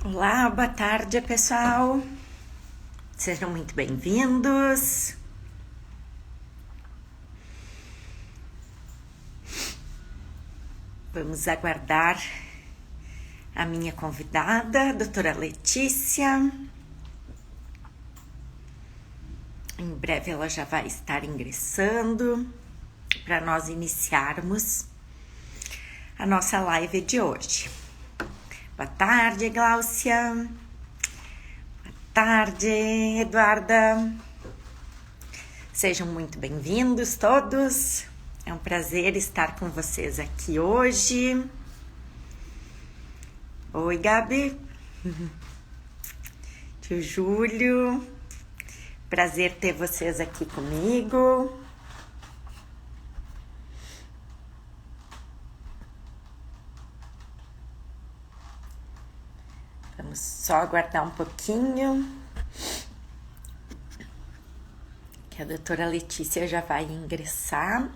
Olá, boa tarde, pessoal. Sejam muito bem-vindos. Vamos aguardar a minha convidada, a doutora Letícia. Em breve ela já vai estar ingressando para nós iniciarmos a nossa live de hoje. Boa tarde, Gláucia. Boa tarde, Eduarda. Sejam muito bem-vindos todos. É um prazer estar com vocês aqui hoje. Oi, Gabi. Tio Júlio. Prazer ter vocês aqui comigo. Vamos só aguardar um pouquinho, que a doutora Letícia já vai ingressar.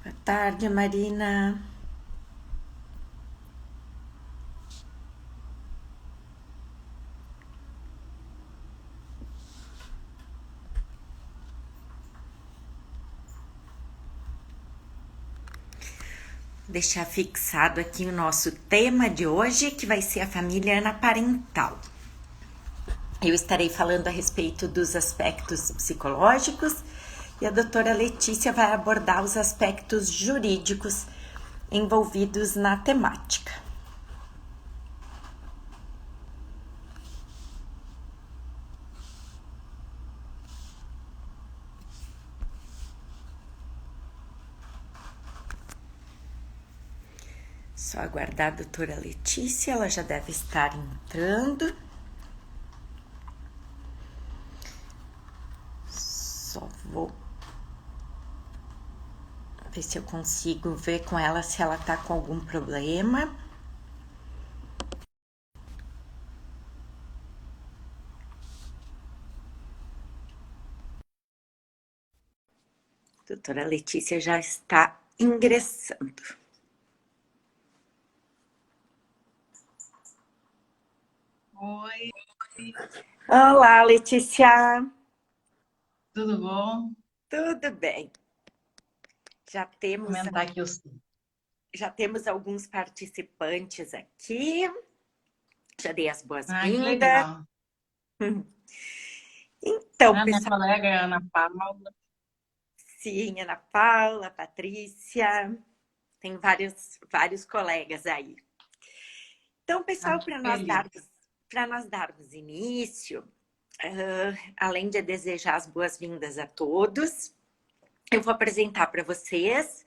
Boa tarde, Marina. Deixar fixado aqui o nosso tema de hoje, que vai ser a família anaparental. Eu estarei falando a respeito dos aspectos psicológicos e a doutora Letícia vai abordar os aspectos jurídicos envolvidos na temática. Só aguardar a doutora Letícia, ela já deve estar entrando. Só vou ver se eu consigo ver com ela se ela tá com algum problema. Doutora Letícia já está ingressando. Oi, Olá, Letícia. tudo bom? Tudo bem? Já Vou temos, comentar aqui os... já temos alguns participantes aqui. Já dei as Ah, que boas-vindas. legal. Então, Ah, minha pessoal, colega Ana Paula. sim, Ana Paula, Patrícia, tem vários colegas aí. Então, Ah, pessoal, que feliz. para nós darmos início, além de desejar as boas-vindas a todos, eu vou apresentar para vocês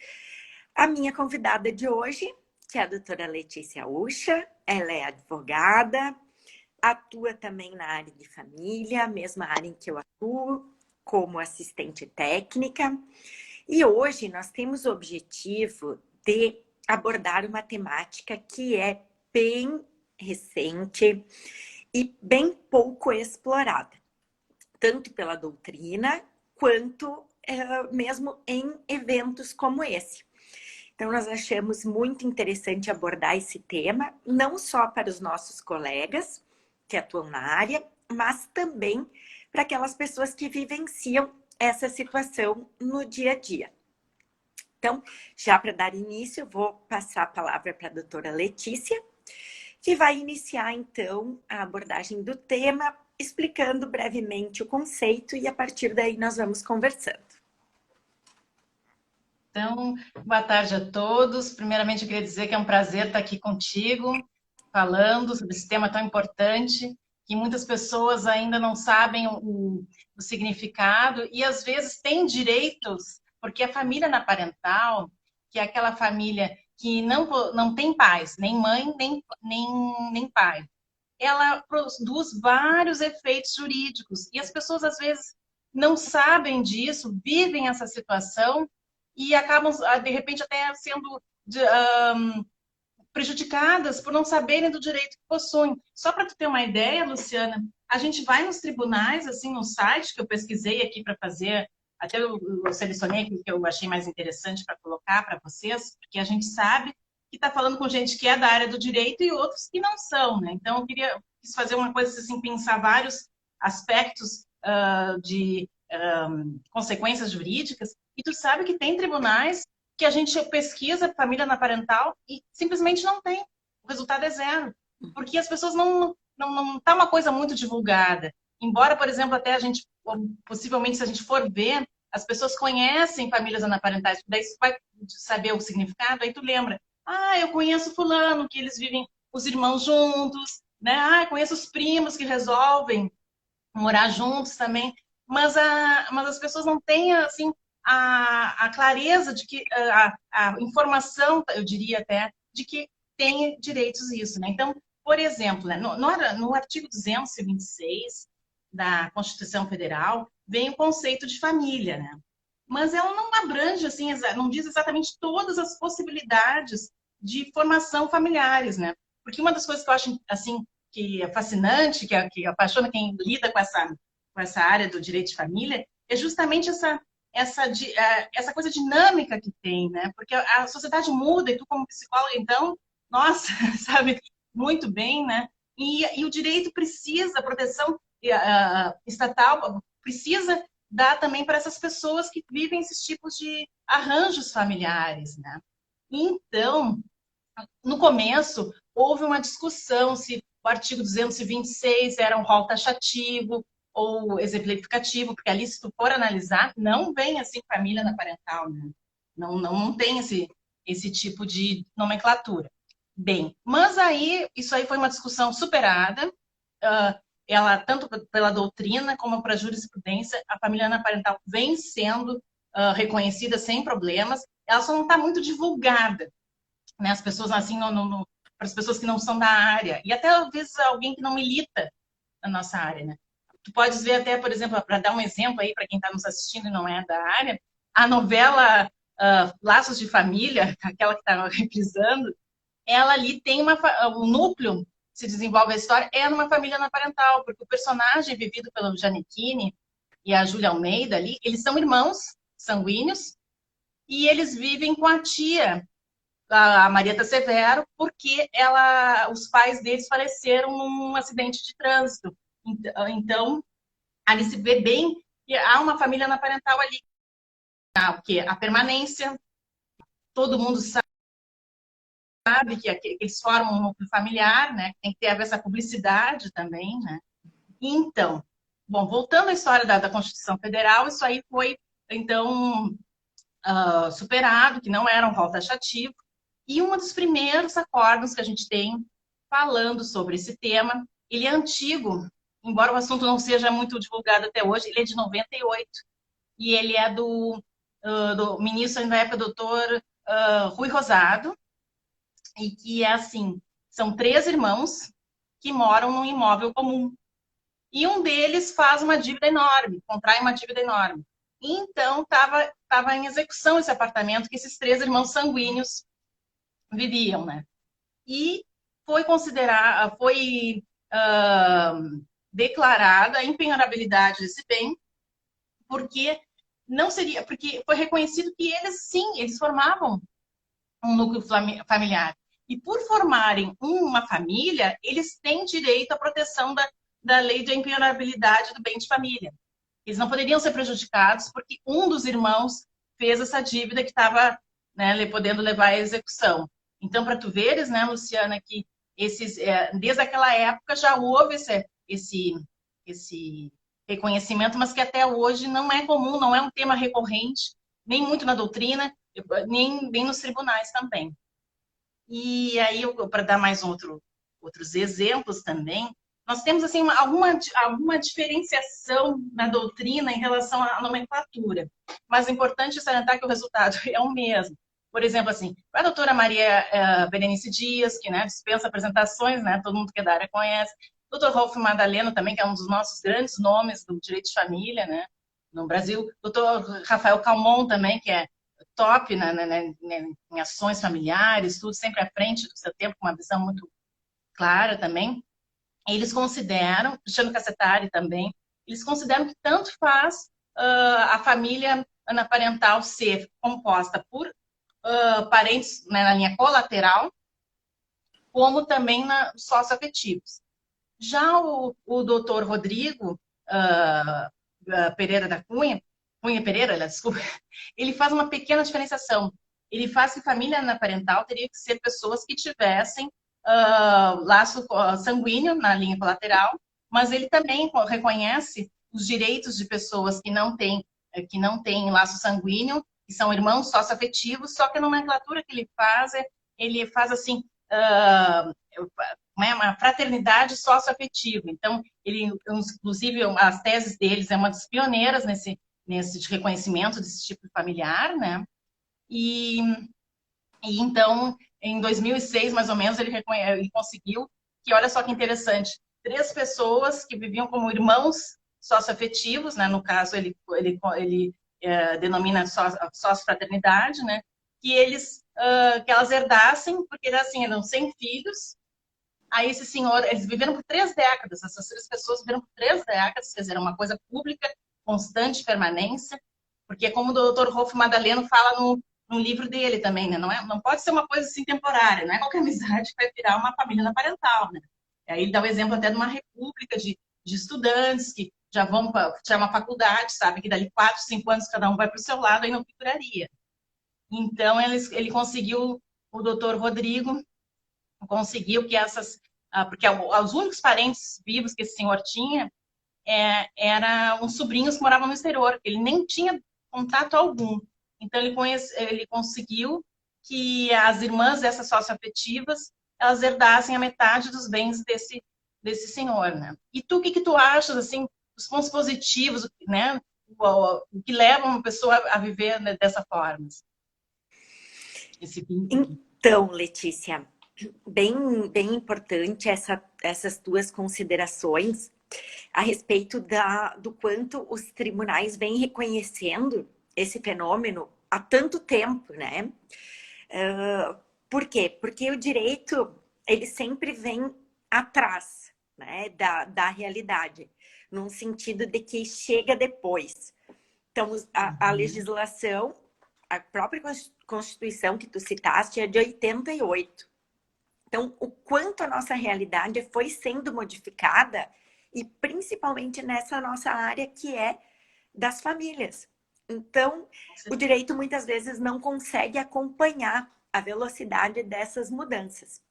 a minha convidada de hoje, que é a doutora Letícia Ucha. Ela é advogada, atua também na área de família, a mesma área em que eu atuo, como assistente técnica. E hoje nós temos o objetivo de abordar uma temática que é bem recente e bem pouco explorada, tanto pela doutrina quanto mesmo em eventos como esse. Então, nós achamos muito interessante abordar esse tema, não só para os nossos colegas que atuam na área, mas também para aquelas pessoas que vivenciam essa situação no dia a dia. Então, já para dar início, eu vou passar a palavra para a doutora Letícia, que vai iniciar, então, a abordagem do tema, explicando brevemente o conceito e, a partir daí, nós vamos conversando. Então, boa tarde a todos. Primeiramente, eu queria dizer que é um prazer estar aqui contigo, falando sobre esse tema tão importante, que muitas pessoas ainda não sabem o significado e, às vezes, têm direitos, porque a família anaparental, que é aquela família que não tem pais, nem mãe, nem pai. ela produz vários efeitos jurídicos. E as pessoas, às vezes, não sabem disso, vivem essa situação e acabam, de repente, até sendo prejudicadas por não saberem do direito que possuem. Só para tu ter uma ideia, Luciana, a gente vai nos tribunais, assim, no site que eu pesquisei aqui para fazer, até eu selecionei aquilo que eu achei mais interessante para colocar para vocês, porque a gente sabe que está falando com gente que é da área do direito e outros que não são, né? Então, eu quis fazer uma coisa assim, pensar vários aspectos de consequências jurídicas, e tu sabe que tem tribunais que a gente pesquisa família na parental e simplesmente não tem. O resultado é zero. Porque as pessoas não tá uma coisa muito divulgada. Embora, por exemplo, até a gente, possivelmente, se a gente for ver, as pessoas conhecem famílias anaparentais, daí você vai saber o significado, aí tu lembra. Ah, eu conheço fulano, que eles vivem os irmãos juntos, né? Ah, eu conheço os primos que resolvem morar juntos também. Mas as pessoas não têm, assim, a clareza de que, a informação, eu diria até, de que tem direitos isso, né? Então, por exemplo, né, no artigo 226 da Constituição Federal, vem o conceito de família, né? Mas ela não abrange, assim, não diz exatamente todas as possibilidades de formação familiares, né? Porque uma das coisas que eu acho, assim, que é fascinante, que apaixona quem lida com essa área do direito de família, é justamente essa coisa dinâmica que tem, né? Porque a sociedade muda e tu, como psicóloga, então, nossa, sabe muito bem, né? E o direito precisa, a proteção estatal precisa dar também para essas pessoas que vivem esses tipos de arranjos familiares, né? Então, no começo, houve uma discussão se o artigo 226 era um rol taxativo ou exemplificativo, porque ali, se tu for analisar, não vem assim família na parental, né? Não tem esse tipo de nomenclatura. Bem, mas aí, isso aí foi uma discussão superada, ela, tanto pela doutrina como para a jurisprudência, a família anaparental vem sendo reconhecida sem problemas, ela só não está muito divulgada, né? As pessoas, assim, para as pessoas que não são da área, e até às vezes alguém que não milita na nossa área, né? Tu podes ver até, por exemplo, para dar um exemplo aí para quem está nos assistindo e não é da área, a novela Laços de Família, aquela que está reprisando, ela ali tem um núcleo, se desenvolve a história, é numa família anaparental, porque o personagem vivido pelo Gianecchini e a Júlia Almeida ali, eles são irmãos sanguíneos e eles vivem com a tia, a Marieta Severo, porque os pais deles faleceram num acidente de trânsito. Então, ali se vê bem que há uma família anaparental ali. Porque a permanência, todo mundo sabe que eles formam um núcleo familiar, né? Tem que ter essa publicidade também, né? Então, bom, voltando à história da Constituição Federal, isso aí foi, então, superado, que não era um rol taxativo. E um dos primeiros acordos que a gente tem falando sobre esse tema, ele é antigo, embora o assunto não seja muito divulgado até hoje, ele é de 98. E ele é do ministro da época, doutor Rui Rosado, e que é assim, são 3 irmãos que moram num imóvel comum. E um deles faz uma dívida enorme, contrai uma dívida enorme. Então, estava em execução esse apartamento que esses 3 irmãos sanguíneos viviam, né? E foi declarada a impenhorabilidade desse bem, porque não seria, porque foi reconhecido que eles sim, eles formavam um núcleo familiar. E por formarem uma família, eles têm direito à proteção da lei de impenhorabilidade do bem de família. Eles não poderiam ser prejudicados porque um dos irmãos fez essa dívida que estava, né, podendo levar à execução. Então, para tu veres, né, Luciana, que desde aquela época já houve esse reconhecimento, mas que até hoje não é comum, não é um tema recorrente, nem muito na doutrina, nem nos tribunais também. E aí, para dar mais outros exemplos também, nós temos assim alguma diferenciação na doutrina em relação à nomenclatura, mas é importante salientar que o resultado é o mesmo. Por exemplo, assim, a doutora Maria Berenice Dias, que, né, dispensa apresentações, né, todo mundo que é da área conhece. Doutor Rolf Madaleno também, que é um dos nossos grandes nomes do direito de família, né, no Brasil. Doutor Rafael Calmon também, que é top em ações familiares, tudo sempre à frente do seu tempo, com uma visão muito clara também. Eles consideram, Cristiano Cassetari também, eles consideram que tanto faz a família anaparental ser composta por parentes, né, na linha colateral, como também socioafetivos. Já o doutor Rodrigo Pereira da Cunha, Cunha Pereira, desculpa, ele faz uma pequena diferenciação. Ele faz que família anaparental teria que ser pessoas que tivessem laço sanguíneo na linha colateral, mas ele também reconhece os direitos de pessoas que não têm laço sanguíneo, que são irmãos socioafetivos, só que a nomenclatura que ele faz assim, uma fraternidade socioafetiva. Então, ele, inclusive, as teses deles é uma das pioneiras nesse reconhecimento desse tipo de familiar, né? E então, em 2006, mais ou menos, ele conseguiu que, olha só que interessante, 3 pessoas que viviam como irmãos socioafetivos, né? No caso, ele denomina sócio-fraternidade, né? Que elas herdassem, porque assim, eram 100 filhos. Aí esse senhor, eles viveram por 3 décadas, essas 3 pessoas viveram por 3 décadas, quer dizer, era uma coisa pública, constante permanência, porque como o doutor Rolf Madaleno fala no livro dele também, né? Não pode ser uma coisa assim temporária, não é qualquer amizade que vai virar uma família anaparental, né? Aí ele dá o exemplo até de uma república de estudantes que já vão para uma faculdade, sabe? Que dali 4, 5 anos cada um vai para o seu lado, aí não figuraria. Então ele conseguiu, o doutor Rodrigo conseguiu que porque os únicos parentes vivos que esse senhor tinha eram uns sobrinhos que moravam no exterior, ele nem tinha contato algum. Então, ele conseguiu que as irmãs dessas socioafetivas, elas herdassem a metade dos bens desse senhor, né? E tu, o que tu achas, assim, os pontos positivos, né? O que leva uma pessoa a viver, né, dessa forma? Esse vínculo. Então, Letícia, bem importante essas tuas considerações a respeito do quanto os tribunais vêm reconhecendo esse fenômeno há tanto tempo, né? Por quê? Porque o direito, ele sempre vem atrás, né, da realidade, num sentido de que chega depois. Então, a legislação, a própria Constituição que tu citaste é de 88. Então, o quanto a nossa realidade foi sendo modificada, e principalmente nessa nossa área que é das famílias. Então, o direito muitas vezes não consegue acompanhar a velocidade dessas mudanças.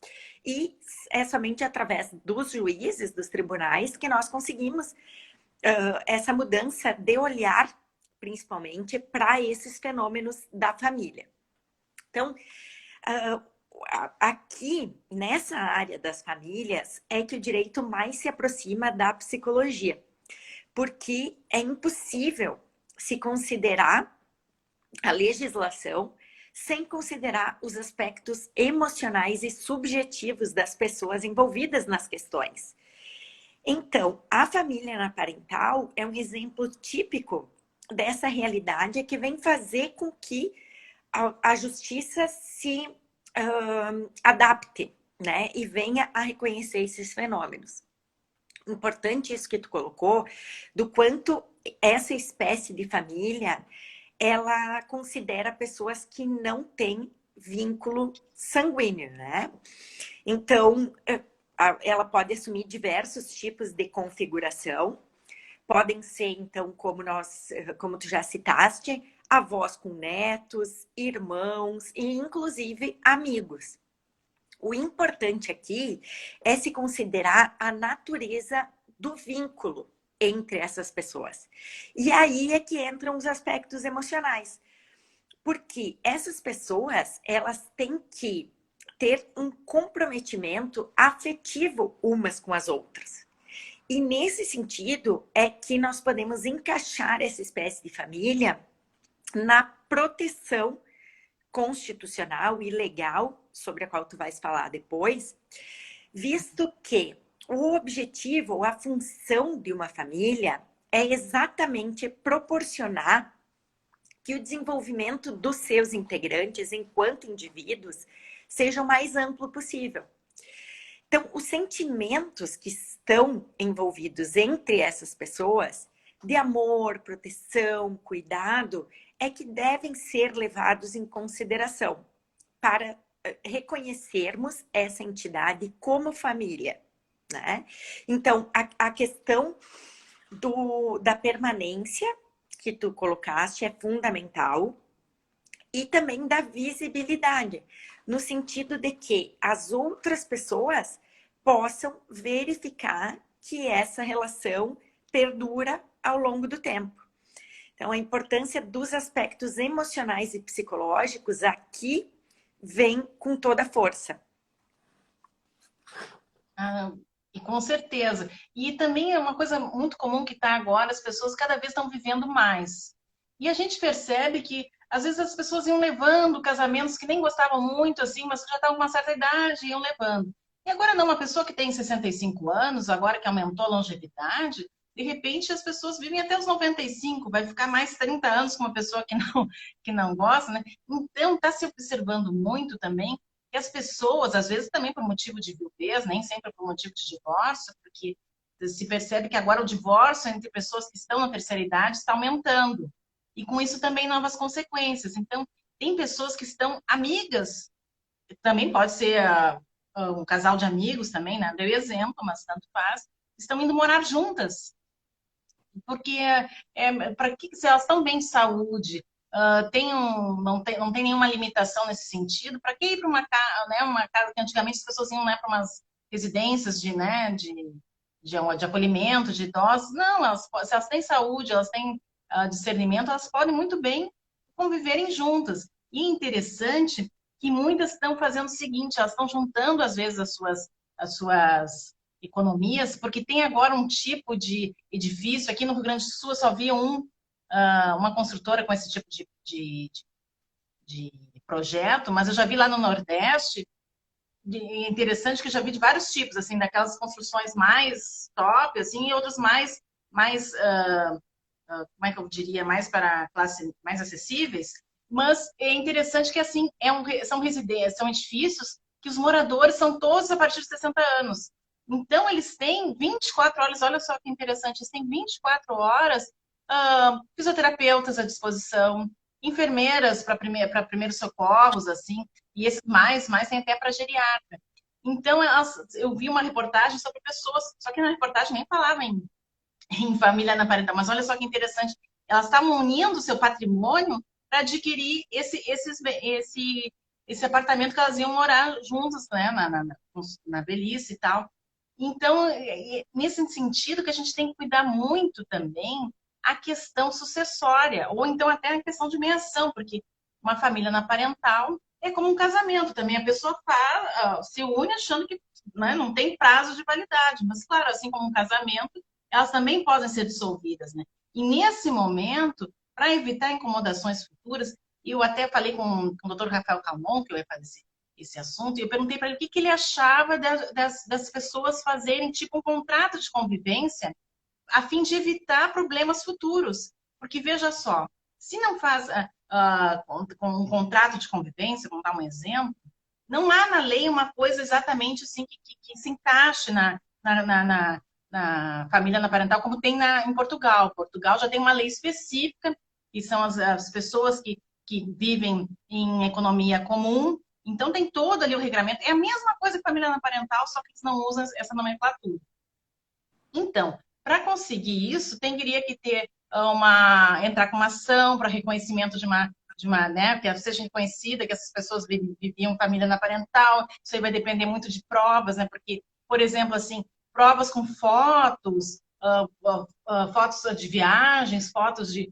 E é somente através dos juízes, dos tribunais, que nós conseguimos essa mudança de olhar, principalmente, para esses fenômenos da família. Então, aqui, nessa área das famílias, é que o direito mais se aproxima da psicologia, porque é impossível se considerar a legislação sem considerar os aspectos emocionais e subjetivos das pessoas envolvidas nas questões. Então, a família anaparental é um exemplo típico dessa realidade que vem fazer com que a justiça se adapte, né? E venha a reconhecer esses fenômenos. Importante isso que tu colocou, do quanto essa espécie de família, ela considera pessoas que não têm vínculo sanguíneo, né? Então, ela pode assumir diversos tipos de configuração. Podem ser, então, como tu já citaste, avós com netos, irmãos e, inclusive, amigos. O importante aqui é se considerar a natureza do vínculo entre essas pessoas. E aí é que entram os aspectos emocionais. Porque essas pessoas, elas têm que ter um comprometimento afetivo umas com as outras. E nesse sentido é que nós podemos encaixar essa espécie de família na proteção constitucional e legal, sobre a qual tu vais falar depois, visto que o objetivo ou a função de uma família é exatamente proporcionar que o desenvolvimento dos seus integrantes enquanto indivíduos seja o mais amplo possível. Então, os sentimentos que estão envolvidos entre essas pessoas, de amor, proteção, cuidado, é que devem ser levados em consideração para reconhecermos essa entidade como família, né? Então, a questão da permanência que tu colocaste é fundamental, e também da visibilidade, no sentido de que as outras pessoas possam verificar que essa relação perdura ao longo do tempo. Então, a importância dos aspectos emocionais e psicológicos aqui vem com toda a força. E com certeza. E também é uma coisa muito comum que está agora, as pessoas cada vez estão vivendo mais. E a gente percebe que, às vezes, as pessoas iam levando casamentos que nem gostavam muito, assim, mas já estavam com uma certa idade, iam levando. E agora não, uma pessoa que tem 65 anos, agora que aumentou a longevidade, de repente as pessoas vivem até os 95, vai ficar mais 30 anos com uma pessoa que não gosta, né? Então, está se observando muito também que as pessoas, às vezes também por motivo de viuvez, nem sempre por motivo de divórcio, porque se percebe que agora o divórcio entre pessoas que estão na terceira idade está aumentando. E com isso também novas consequências. Então, tem pessoas que estão amigas, também pode ser um casal de amigos também, né? Deu exemplo, mas tanto faz, estão indo morar juntas. Porque para que se elas estão bem de saúde, não tem nenhuma limitação nesse sentido, para que ir para uma casa que antigamente as pessoas iam, né, para umas residências de acolhimento de idosos? Não, se elas têm saúde, elas têm discernimento, elas podem muito bem conviverem juntas. E é interessante que muitas estão fazendo o seguinte, elas estão juntando às vezes as suas economias, porque tem agora um tipo de edifício, aqui no Rio Grande do Sul eu só vi uma construtora com esse tipo de projeto, mas eu já vi lá no Nordeste, interessante que eu já vi de vários tipos, assim, daquelas construções mais top, assim, e outras mais como é que eu diria, mais para classe mais acessíveis, mas é interessante que, assim, são residências, são edifícios que os moradores são todos a partir de 60 anos. Então, eles têm 24 horas, olha só que interessante, eles têm 24 horas fisioterapeutas à disposição, enfermeiras para primeiros socorros, assim, e esses mais tem até para geriatra. Então, eu vi uma reportagem sobre pessoas, só que na reportagem nem falava em família na parental, mas olha só que interessante, elas estavam unindo o seu patrimônio para adquirir esse apartamento que elas iam morar juntas, né, na velhice e tal. Então, nesse sentido que a gente tem que cuidar muito também a questão sucessória, ou então até a questão de meiação, porque uma família na parental é como um casamento também, a pessoa se une achando que, né, não tem prazo de validade, mas claro, assim como um casamento, elas também podem ser dissolvidas, né? E nesse momento, para evitar incomodações futuras, eu até falei com o Dr. Rafael Calmon, que eu ia fazer esse assunto, e eu perguntei para ele o que ele achava das pessoas fazerem tipo um contrato de convivência a fim de evitar problemas futuros. Porque, veja só, se não faz com um contrato de convivência, vamos dar um exemplo, não há na lei uma coisa exatamente assim que se encaixe na família na parental, como tem em Portugal. Portugal já tem uma lei específica, que são as pessoas que vivem em economia comum. Então, tem todo ali o regramento. É a mesma coisa que família na parental, só que eles não usam essa nomenclatura. Então, para conseguir isso, teria que ter entrar com uma ação para reconhecimento de uma, né, que seja reconhecida que essas pessoas viviam família na parental. Isso aí vai depender muito de provas, né? Porque, por exemplo, assim, provas com fotos, fotos de viagens, fotos de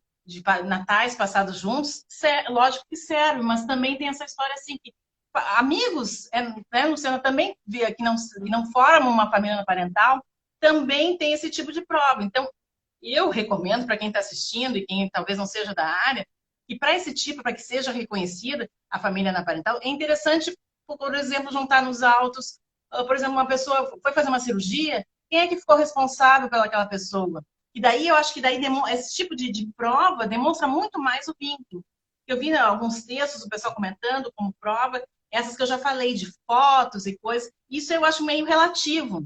natais passados juntos, lógico que serve, mas também tem essa história assim que amigos, né, Luciana, também que não formam uma família parental, também tem esse tipo de prova. Então, eu recomendo para quem está assistindo e quem talvez não seja da área, E para esse tipo, para que seja reconhecida a família anaparental, é interessante, por exemplo, juntar nos autos, por exemplo, uma pessoa foi fazer uma cirurgia, quem é que ficou responsável pelaquela pessoa? E daí eu acho que daí esse tipo de prova demonstra muito mais o vínculo. Eu vi alguns textos do pessoal comentando como prova, essas que eu já falei, de fotos e coisas, isso eu acho meio relativo,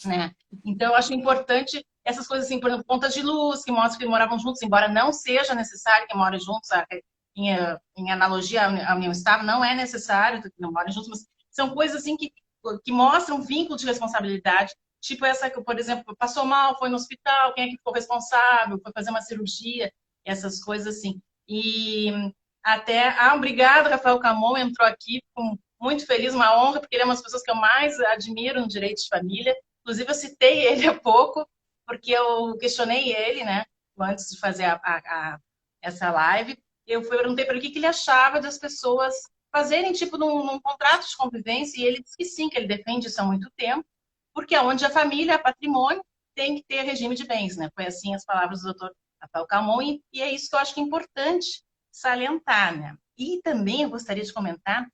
né? Então, eu acho importante essas coisas assim, por exemplo, pontas de luz, que mostram que moravam juntos, embora não seja necessário que morem juntos, em analogia à união estável, não é necessário que não morem juntos, mas são coisas assim que mostram um vínculo de responsabilidade, tipo essa que, por exemplo, passou mal, foi no hospital, quem é que ficou responsável, foi fazer uma cirurgia, essas coisas assim. E até, obrigado, Rafael Camon, entrou aqui, fico muito feliz, uma honra, porque ele é uma das pessoas que eu mais admiro no direito de família. Inclusive, eu citei ele há pouco, porque eu questionei ele, né, antes de fazer essa live. Eu perguntei para ele o que ele achava das pessoas fazerem, tipo, num contrato de convivência, e ele disse que sim, que ele defende isso há muito tempo, porque onde a família é patrimônio, tem que ter regime de bens, né? Foi assim as palavras do doutor Rafael Camon, e é isso que eu acho que é importante salientar, né? E também eu gostaria de comentar,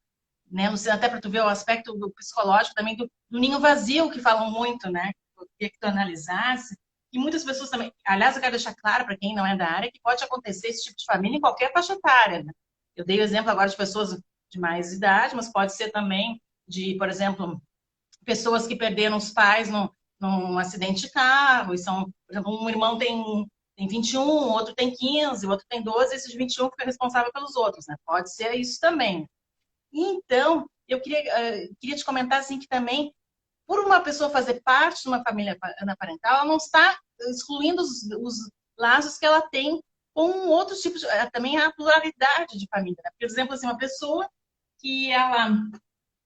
né, Luciana, até para tu ver o aspecto do psicológico também do ninho vazio, que falam muito, né? Eu queria que tu analisasse. E muitas pessoas também, aliás, eu quero deixar claro para quem não é da área que pode acontecer esse tipo de família em qualquer faixa etária, né? Eu dei o exemplo agora de pessoas de mais idade, mas pode ser também de, por exemplo, pessoas que perderam os pais num acidente de carro, e são, por exemplo, um irmão tem 21, o outro tem 15, o outro tem 12, esse de 21 fica responsável pelos outros, né? Pode ser isso também. Então, eu queria te comentar assim que também, por uma pessoa fazer parte de uma família anaparental, ela não está excluindo os laços que ela tem com outros tipos, também a pluralidade de família. Né? Por exemplo, assim, uma pessoa que ela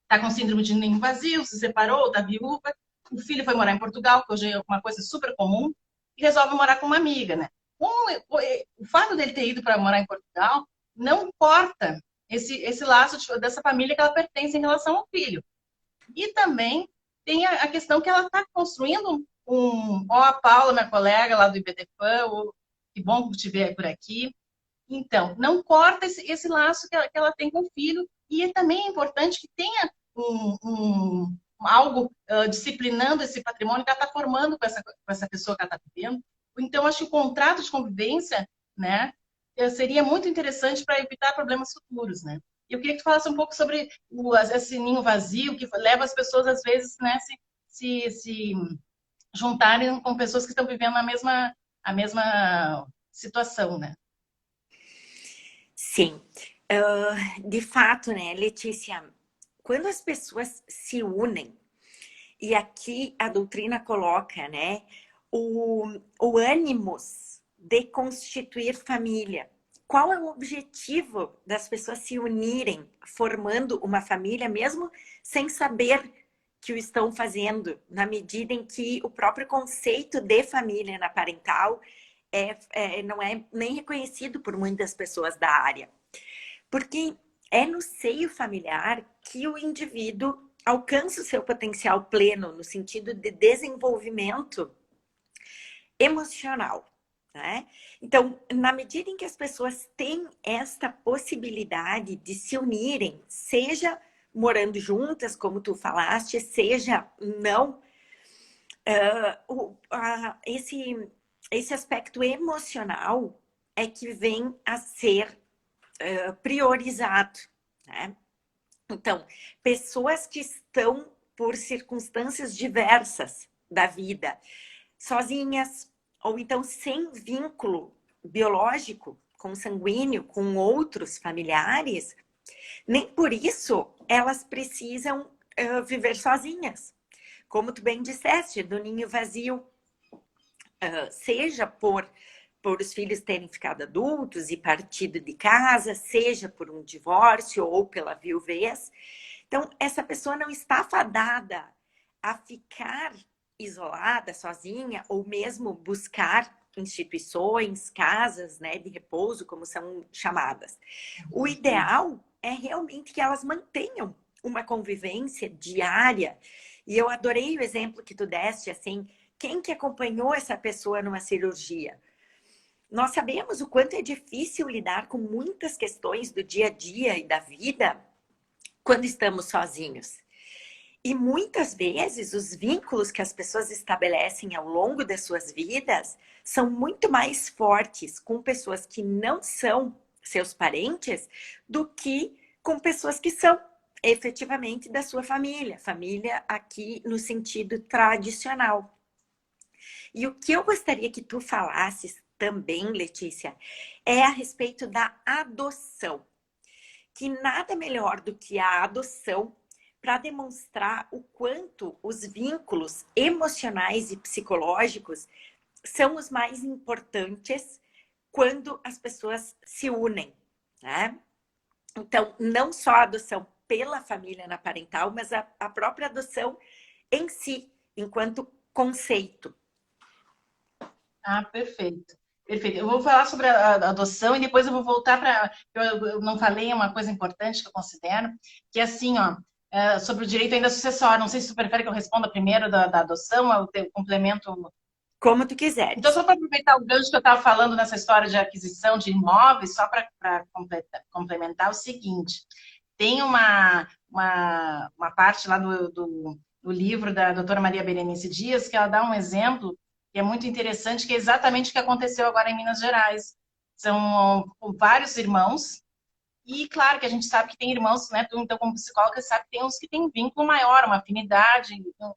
está com síndrome de ninho vazio, se separou, está viúva, o filho foi morar em Portugal, que hoje é uma coisa super comum, e resolve morar com uma amiga, né? O fato dele ter ido para morar em Portugal não corta esse laço dessa família que ela pertence em relação ao filho. E também tem a questão que ela está construindo ó, a Paula, minha colega lá do IBDFAN, que bom te ver por aqui. Então, não corta esse laço que ela tem com o filho. E também é importante que tenha algo disciplinando esse patrimônio que ela está formando com essa pessoa que ela está vivendo. Então, acho que o contrato de convivência, né, seria muito interessante para evitar problemas futuros, né? Eu queria que tu falasse um pouco sobre esse ninho vazio que leva as pessoas, às vezes, né, se juntarem com pessoas que estão vivendo a mesma situação, né? Sim. De fato, né, Letícia, quando as pessoas se unem, e aqui a doutrina coloca, né, o ânimos de constituir família. Qual é o objetivo das pessoas se unirem, formando uma família, mesmo sem saber que o estão fazendo, na medida em que o próprio conceito de família anaparental não é nem reconhecido por muitas pessoas da área. Porque é no seio familiar que o indivíduo alcança o seu potencial pleno, no sentido de desenvolvimento emocional. Né? Então, na medida em que as pessoas têm esta possibilidade de se unirem, seja morando juntas, como tu falaste, seja não, esse aspecto emocional é que vem a ser priorizado. Né? Então, pessoas que estão por circunstâncias diversas da vida, sozinhas, ou então sem vínculo biológico, consanguíneo, com outros familiares, nem por isso elas precisam viver sozinhas. Como tu bem disseste, do ninho vazio, seja por os filhos terem ficado adultos e partido de casa, seja por um divórcio ou pela viuvez. Então, essa pessoa não está fadada a ficar isolada, sozinha, ou mesmo buscar instituições, casas, né, de repouso, como são chamadas. O ideal é realmente que elas mantenham uma convivência diária. E eu adorei o exemplo que tu deste, assim, quem que acompanhou essa pessoa numa cirurgia? nós sabemos o quanto é difícil lidar com muitas questões do dia a dia e da vida quando estamos sozinhos. E muitas vezes os vínculos que as pessoas estabelecem ao longo das suas vidas são muito mais fortes com pessoas que não são seus parentes do que com pessoas que são efetivamente da sua família. Família aqui no sentido tradicional. E o que eu gostaria que tu falasses também, Letícia, é a respeito da adoção. Que nada melhor do que a adoção para demonstrar o quanto os vínculos emocionais e psicológicos são os mais importantes quando as pessoas se unem, né? Então, não só a adoção pela família parental, mas a própria adoção em si, enquanto conceito. Ah, perfeito. Perfeito. Eu vou falar sobre a adoção e depois eu vou voltar para. Eu não falei uma coisa importante que eu considero, que é assim, ó, sobre o direito ainda sucessório. Não sei se tu prefere que eu responda primeiro da adoção, ou eu complemento. Como tu Então, quiseres. só para aproveitar o gancho que eu estava falando nessa história de aquisição de imóveis, só para complementar o seguinte: tem uma parte lá do livro da doutora Maria Berenice Dias que ela dá um exemplo que é muito interessante, que é exatamente o que aconteceu agora em Minas Gerais. São vários irmãos, e claro que a gente sabe que tem irmãos, né? Então, como psicóloga, sabe que tem uns que têm um vínculo maior, uma afinidade,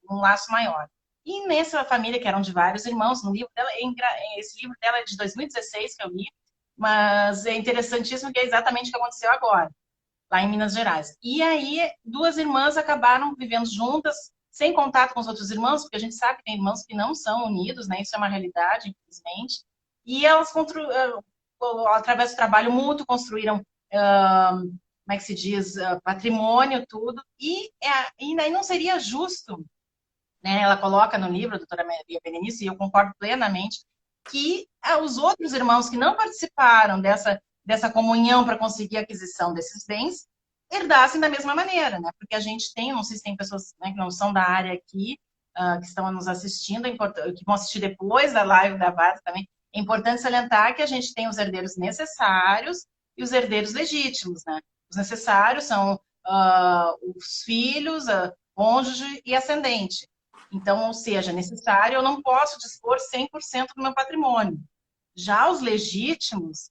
um laço maior. E nessa família, que eram de vários irmãos, no livro dela, esse livro dela é de 2016 que eu li, mas é interessantíssimo que é exatamente o que aconteceu agora, lá em Minas Gerais. E aí, duas irmãs acabaram vivendo juntas, sem contato com os outros irmãos, porque a gente sabe que tem irmãos que não são unidos, né? Isso é uma realidade, infelizmente. E elas, através do trabalho mútuo, construíram, como é que se diz, patrimônio, tudo. E daí não seria justo, né? Ela coloca no livro, a doutora Maria Berenice, e eu concordo plenamente, que os outros irmãos que não participaram dessa comunhão para conseguir a aquisição desses bens herdassem da mesma maneira, né? Porque a gente tem, não sei se tem pessoas, né, que não são da área aqui, que estão nos assistindo, que vão assistir depois da live da Vata também. É importante salientar que a gente tem os herdeiros necessários e os herdeiros legítimos, né? Os necessários são os filhos, cônjuge e ascendente. Então, ou seja, necessário, eu não posso dispor 100% do meu patrimônio. Já os legítimos,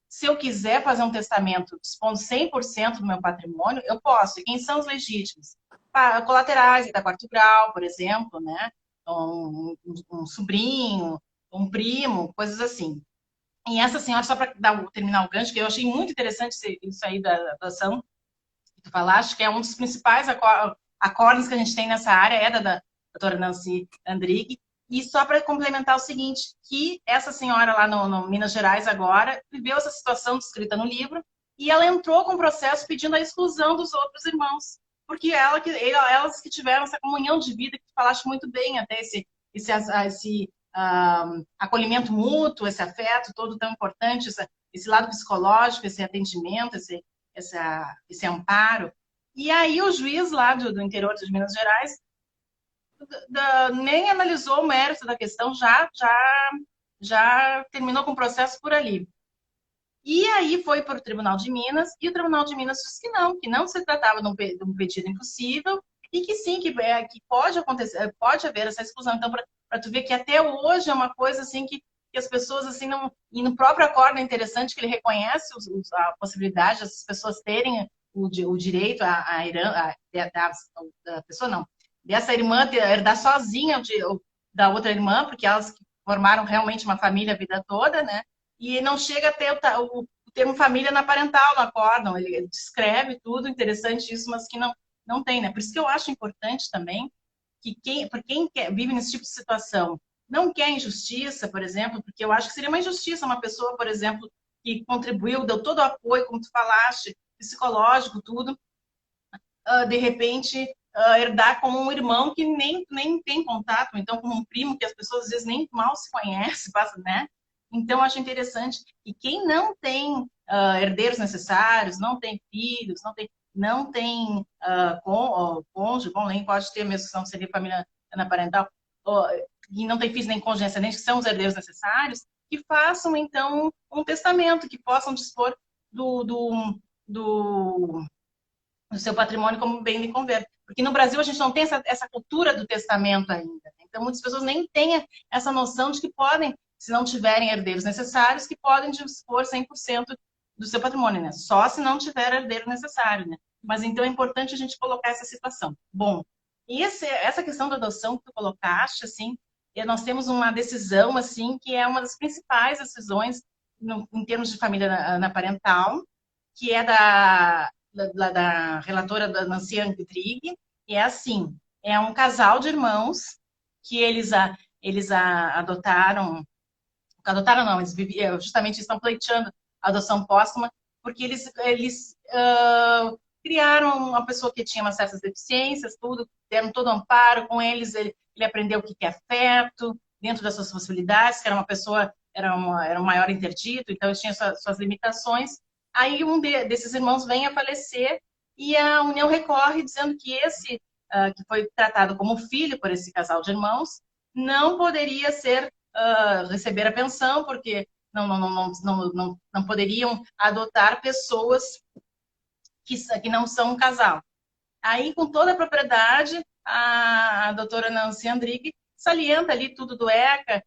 se eu quiser fazer um testamento dispondo 100% do meu patrimônio, eu posso. E quem são os legítimos? Colaterais da quarto grau, por exemplo, né? Um sobrinho, um primo, coisas assim. E essa senhora, só para terminar o gancho, que eu achei muito interessante isso aí da adoção, que tu falaste, que é um dos principais acordes que a gente tem nessa área, é da doutora Nancy Andrighi. E só para complementar o seguinte, que essa senhora lá no Minas Gerais agora viveu essa situação descrita no livro e ela entrou com o processo pedindo a exclusão dos outros irmãos, porque elas que tiveram essa comunhão de vida, que tu falaste muito bem, até esse acolhimento mútuo, esse afeto todo tão importante, esse lado psicológico, esse atendimento, esse amparo. E aí o juiz lá do interior de Minas Gerais nem analisou o mérito da questão, já terminou com o processo por ali. E aí foi para o Tribunal de Minas, e o Tribunal de Minas disse que não se tratava de um pedido impossível, e que sim, que pode acontecer, pode haver essa exclusão. Então, para tu ver que até hoje é uma coisa assim que as pessoas assim não. E no próprio acordo é interessante que ele reconhece a possibilidade das pessoas terem o direito da pessoa, não, dessa irmã herdar sozinha da outra irmã, porque elas formaram realmente uma família a vida toda, né? E não chega a ter o termo família na parental, no acórdão. Ele descreve tudo, interessante isso, mas que não tem, né? Por isso que eu acho importante também que para quem vive nesse tipo de situação, não quer injustiça, por exemplo, porque eu acho que seria uma injustiça uma pessoa, por exemplo, que contribuiu, deu todo o apoio, como tu falaste, psicológico, tudo, de repente herdar como um irmão que nem tem contato, então como um primo que as pessoas às vezes nem mal se conhecem, né? Então, acho interessante que quem não tem herdeiros necessários, não tem filhos, não tem cônjuge, bom, nem pode ter mesmo, que não seria família anaparental, e não tem filhos nem cônjuge ascendente, que são os herdeiros necessários, que façam, então, um testamento, que possam dispor do, do, do, do seu patrimônio como bem de conver. Porque no Brasil a gente não tem essa cultura do testamento ainda. Então, muitas pessoas nem têm essa noção de que podem, se não tiverem herdeiros necessários, que podem dispor 100% do seu patrimônio, né? Só se não tiver herdeiro necessário, né? Mas então é importante a gente colocar essa situação. Bom, e essa questão da adoção que tu colocaste, assim, nós temos uma decisão, assim, que é uma das principais decisões em termos de família na parental, que é da relatora da Nancy Andrighi, e é assim, é um casal de irmãos que adotaram não, justamente estão pleiteando a adoção póstuma, porque eles criaram uma pessoa que tinha umas certas deficiências, tudo, deram todo o amparo com eles, ele aprendeu o que é afeto, dentro das suas possibilidades, que era uma pessoa, era um maior interdito, então ele tinha suas limitações. Aí desses irmãos vem a falecer e a União recorre dizendo que esse, que foi tratado como filho por esse casal de irmãos, não poderia receber a pensão, porque não poderiam adotar pessoas que não são um casal. Aí, com toda a propriedade, a doutora Nancy Andrighi salienta ali tudo do ECA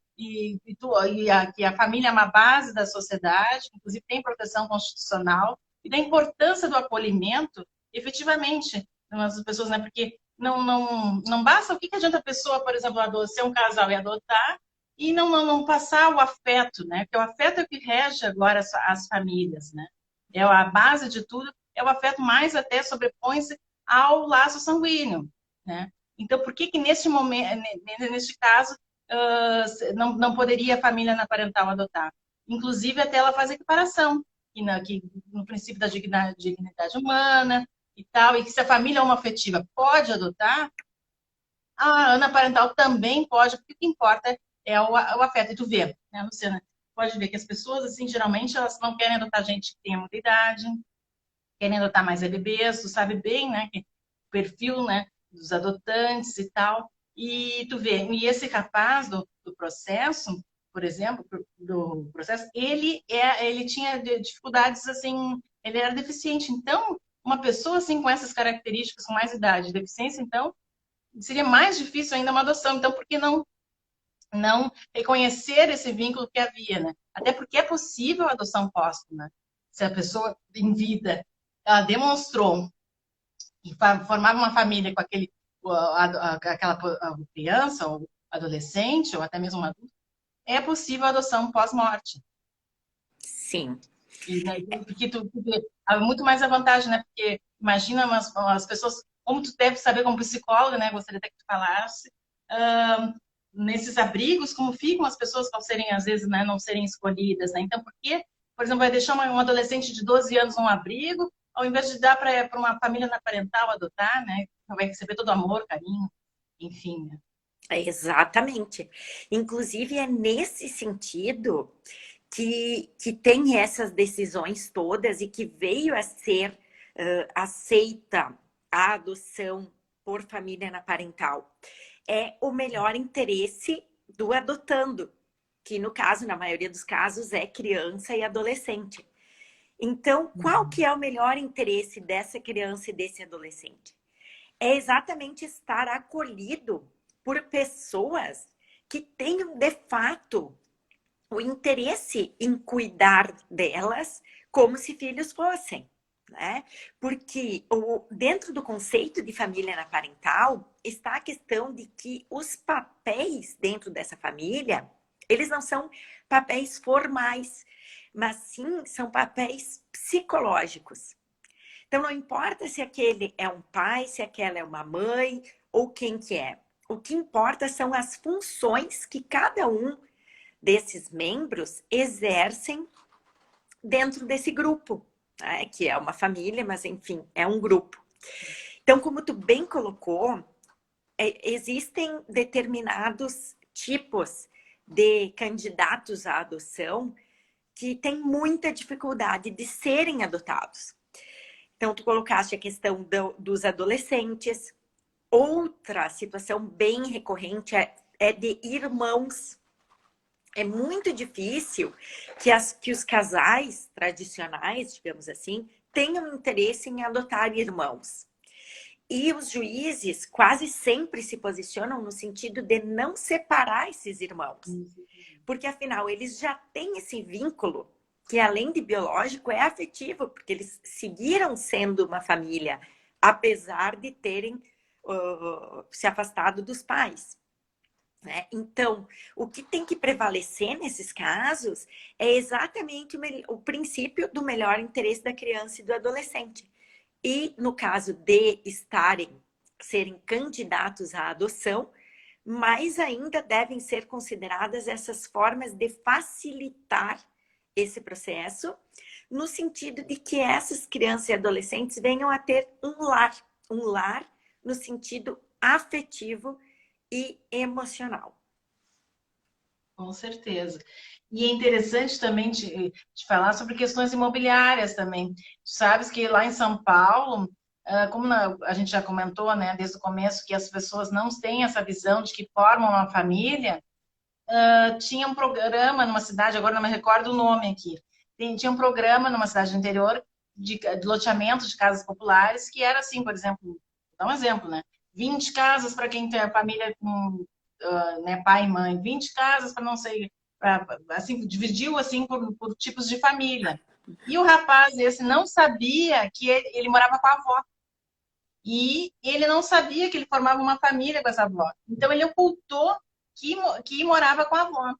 que a família é uma base da sociedade, inclusive tem proteção constitucional, e da importância do acolhimento, efetivamente, das pessoas, né? Porque não basta, o que adianta a pessoa, por exemplo, ser um casal e adotar, e não passar o afeto, né? Porque o afeto é o que rege agora as famílias, né? É a base de tudo, é o afeto, mais até sobrepõe-se ao laço sanguíneo, né? Então, por que neste momento, neste caso, não poderia a família na parental adotar? Inclusive, até ela faz equiparação, que no princípio da dignidade humana e tal, e que se a família homoafetiva pode adotar, a Ana parental também pode, porque o que importa é o afeto. E tu vê, né, Luciana? Pode ver que as pessoas, assim, geralmente, elas não querem adotar gente que tenha muita idade, querem adotar mais bebês, tu sabe bem, né, que o perfil, né, dos adotantes e tal. E tu vê, e esse rapaz do processo, por exemplo, do processo, ele tinha dificuldades, assim, ele era deficiente. Então, uma pessoa, assim, com essas características, com mais idade, deficiência, então, seria mais difícil ainda uma adoção. Então, por que não reconhecer esse vínculo que havia, né? Até porque é possível a adoção póstuma. Se a pessoa em vida ela demonstrou e formava uma família com aquela criança ou adolescente ou até mesmo um adulto, é possível a adoção pós-morte. Sim. E, né, porque há muito mais a vantagem, né? Porque imagina as pessoas, como tu deve saber como psicóloga, né? Gostaria até que tu falasse, nesses abrigos, como ficam as pessoas ao serem, às vezes, né, não serem escolhidas, né? Então, por que, por exemplo, vai deixar um adolescente de 12 anos num abrigo, ao invés de dar para uma família na parental adotar, né? Vai receber todo amor, carinho, enfim, né? Exatamente. Inclusive, é nesse sentido que tem essas decisões todas e que veio a ser aceita a adoção por família na parental. É o melhor interesse do adotando, que no caso, na maioria dos casos, é criança e adolescente. Então, qual que é o melhor interesse dessa criança e desse adolescente? É exatamente estar acolhido por pessoas que tenham, de fato, o interesse em cuidar delas como se filhos fossem, né? Porque dentro do conceito de família parental está a questão de que os papéis dentro dessa família, eles não são papéis formais, mas sim são papéis psicológicos. Então, não importa se aquele é um pai, se aquela é uma mãe ou quem que é. O que importa são as funções que cada um desses membros exercem dentro desse grupo, né? Que é uma família, mas enfim, é um grupo. Então, como tu bem colocou, existem determinados tipos de candidatos à adoção que têm muita dificuldade de serem adotados. Então, tu colocaste a questão dos adolescentes. Outra situação bem recorrente é de irmãos. É muito difícil que os casais tradicionais, digamos assim, tenham interesse em adotar irmãos. E os juízes quase sempre se posicionam no sentido de não separar esses irmãos, porque afinal eles já têm esse vínculo que, além de biológico, é afetivo, porque eles seguiram sendo uma família, apesar de terem se afastado dos pais. Né? Então, o que tem que prevalecer nesses casos é exatamente o princípio do melhor interesse da criança e do adolescente. E no caso de serem candidatos à adoção, mais ainda devem ser consideradas essas formas de facilitar esse processo, no sentido de que essas crianças e adolescentes venham a ter um lar no sentido afetivo e emocional. Com certeza. E é interessante também te falar sobre questões imobiliárias também. Tu sabes que lá em São Paulo, como a gente já comentou, né, desde o começo, que as pessoas não têm essa visão de que formam uma família, tinha um programa numa cidade, agora não me recordo o nome aqui, tinha um programa numa cidade do interior de loteamento de casas populares, que era assim, por exemplo, vou dar um exemplo, né? 20 casas para quem tem a família com né, pai e mãe, 20 casas para não sei, assim, dividiu assim por tipos de família. E o rapaz esse não sabia que ele morava com a avó. E ele não sabia que ele formava uma família com essa avó. Então ele ocultou que morava com a avó.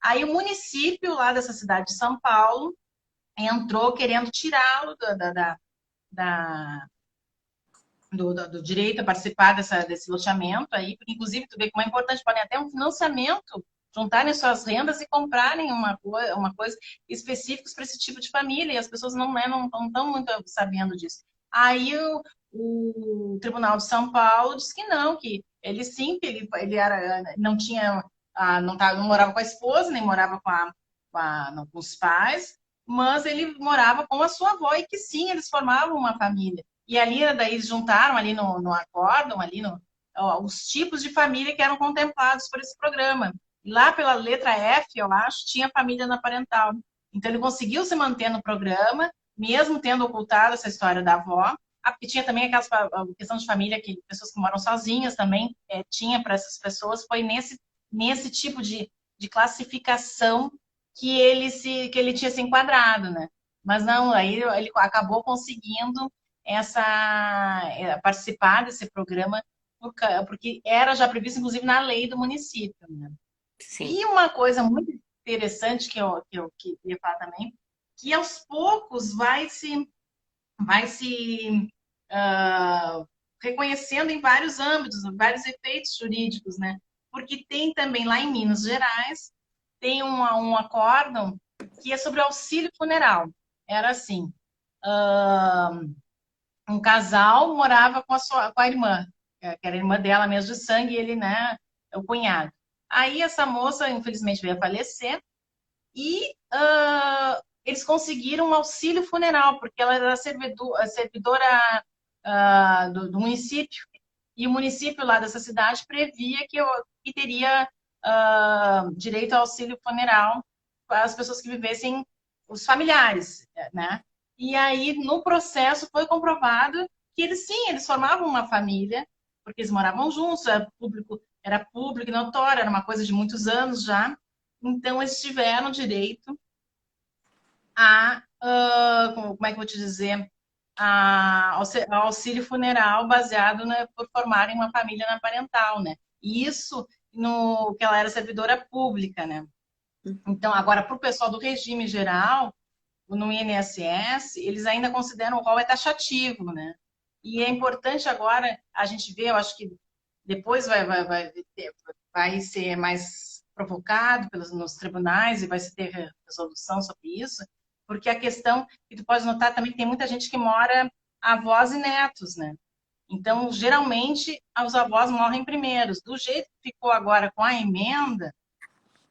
Aí o município lá dessa cidade de São Paulo entrou querendo tirá-lo da, do direito a participar desse loteamento aí, porque inclusive tu vê como é importante, podem até um financiamento, juntarem suas rendas e comprarem uma coisa específica para esse tipo de família, e as pessoas não estão muito sabendo disso. Aí o Tribunal de São Paulo disse que não, que ele sim, que ele era, não tinha, não morava com a esposa, nem morava não, com os pais, mas ele morava com a sua avó e que sim, eles formavam uma família. E ali, daí, eles juntaram ali no acórdão, ali os tipos de família que eram contemplados por esse programa. E lá pela letra F, eu acho, tinha família na parental. Então, ele conseguiu se manter no programa, mesmo tendo ocultado essa história da avó. Porque tinha também aquela questão de família, que pessoas que moram sozinhas também tinha para essas pessoas. Foi nesse tipo de classificação que ele tinha se enquadrado, né? Mas não, aí ele acabou conseguindo participar desse programa, porque era já previsto, inclusive, na lei do município. Né? Sim. E uma coisa muito interessante que eu queria falar também, que aos poucos vai se reconhecendo em vários âmbitos, vários efeitos jurídicos, né? Porque tem também lá em Minas Gerais, tem um acórdão que é sobre auxílio funeral. Era assim, um casal morava com a irmã, que era a irmã dela mesmo de sangue, e ele, né, é o cunhado. Aí essa moça, infelizmente, veio a falecer e eles conseguiram um auxílio funeral, porque ela era servidora do município, e o município lá dessa cidade previa que teria direito ao auxílio funeral para as pessoas que vivessem, os familiares, né? E aí, no processo, foi comprovado que eles formavam uma família, porque eles moravam juntos, era público e notório, era uma coisa de muitos anos já. Então, eles tiveram direito como é que eu vou te dizer, ao auxílio funeral baseado, né, por formarem uma família na parental, né? E isso no que ela era servidora pública, né? Então, agora, para o pessoal do regime geral, no INSS, eles ainda consideram o rol é taxativo, né? E é importante agora a gente ver, eu acho que depois vai ser mais provocado nos tribunais e vai se ter resolução sobre isso, porque a questão que tu pode notar também que tem muita gente que mora avós e netos, né? Então, geralmente, os avós morrem primeiros. Do jeito que ficou agora com a emenda,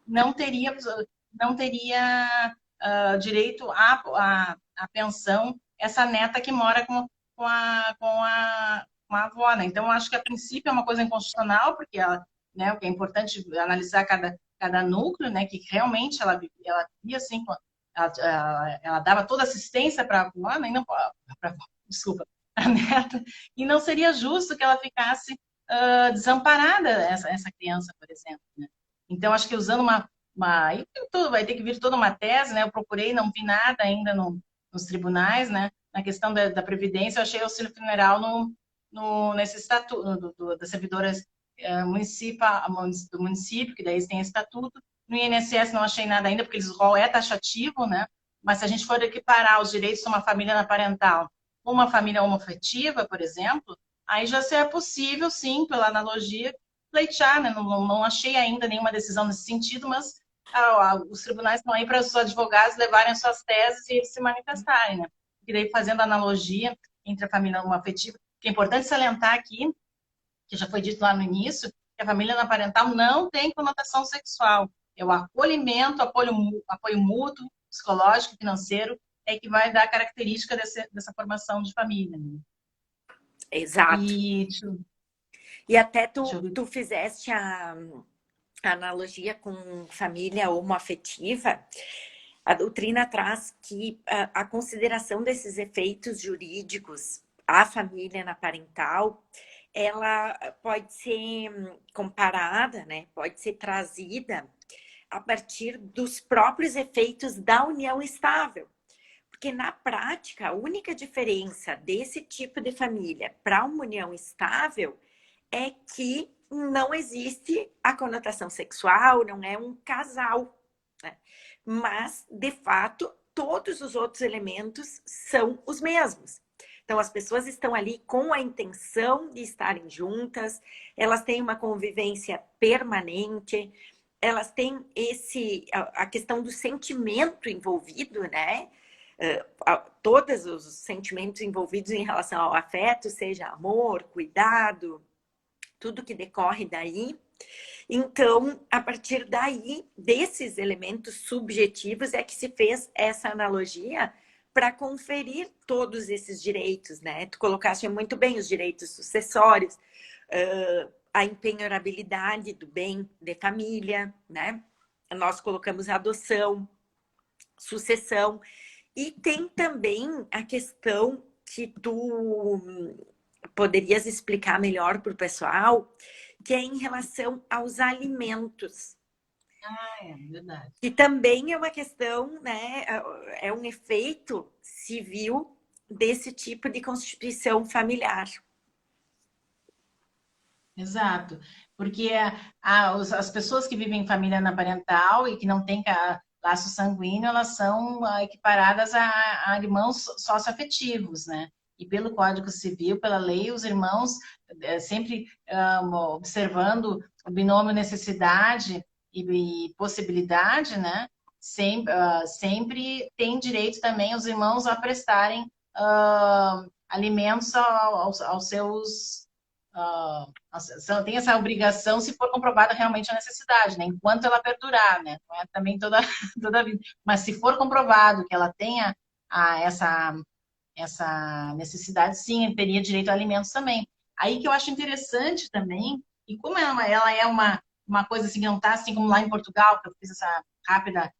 não teria, não teria direito à pensão essa neta que mora com a avó, né? Então, acho que a princípio é uma coisa inconstitucional, porque ela, né, o que é importante analisar cada núcleo, né, que realmente ela via assim, ela dava toda assistência para desculpa, a neta, e não seria justo que ela ficasse desamparada, essa criança, por exemplo, né? Então, acho que usando e tudo, vai ter que vir toda uma tese, né? Eu procurei, não vi nada ainda nos tribunais, né? Na questão da Previdência, eu achei auxílio funeral nesse estatuto das servidoras do município, que daí eles têm estatuto. No INSS não achei nada ainda, porque o rol é taxativo, né? Mas se a gente for equiparar os direitos de uma família parental com uma família homoafetiva, por exemplo, aí já seria possível, sim, pela analogia, pleitear, né? Não achei ainda nenhuma decisão nesse sentido, mas os tribunais estão aí para os advogados levarem as suas teses e se manifestarem, né? E daí, fazendo analogia entre a família homoafetiva, que é importante salientar aqui, que já foi dito lá no início, que a família parental não tem conotação sexual. É o acolhimento, apoio mútuo, psicológico, financeiro, é que vai dar a característica dessa formação de família, né? Exato. E, E até tu fizeste a analogia com família homoafetiva. A doutrina traz que a consideração desses efeitos jurídicos à família parental, ela pode ser comparada, né? Pode ser trazida a partir dos próprios efeitos da união estável. Porque, na prática, a única diferença desse tipo de família para uma união estável é que não existe a conotação sexual, não é um casal, né? Mas, de fato, todos os outros elementos são os mesmos. Então, as pessoas estão ali com a intenção de estarem juntas, elas têm uma convivência permanente, elas têm a questão do sentimento envolvido, né? Todos os sentimentos envolvidos em relação ao afeto, seja amor, cuidado, tudo que decorre daí. Então, a partir daí, desses elementos subjetivos, é que se fez essa analogia para conferir todos esses direitos, né? Tu colocaste muito bem os direitos sucessórios, a empenhorabilidade do bem de família, né? Nós colocamos adoção, sucessão, e tem também a questão que tu poderias explicar melhor para o pessoal, que é em relação aos alimentos. É verdade. Que também é uma questão, né? É um efeito civil desse tipo de constituição familiar. Exato, porque as pessoas que vivem em família parental e que não têm laço sanguíneo, elas são equiparadas a irmãos socioafetivos, né? E pelo Código Civil, pela lei, os irmãos, sempre observando o binômio necessidade e possibilidade, né? Sempre tem direito também os irmãos a prestarem alimentos aos seus tem essa obrigação se for comprovada realmente a necessidade, né? Enquanto ela perdurar, né? Não é também toda a vida. Mas se for comprovado que ela tenha essa necessidade, sim, teria direito a alimentos também. Aí que eu acho interessante também, e como ela é uma coisa assim que não está assim como lá em Portugal, que eu fiz essa rápida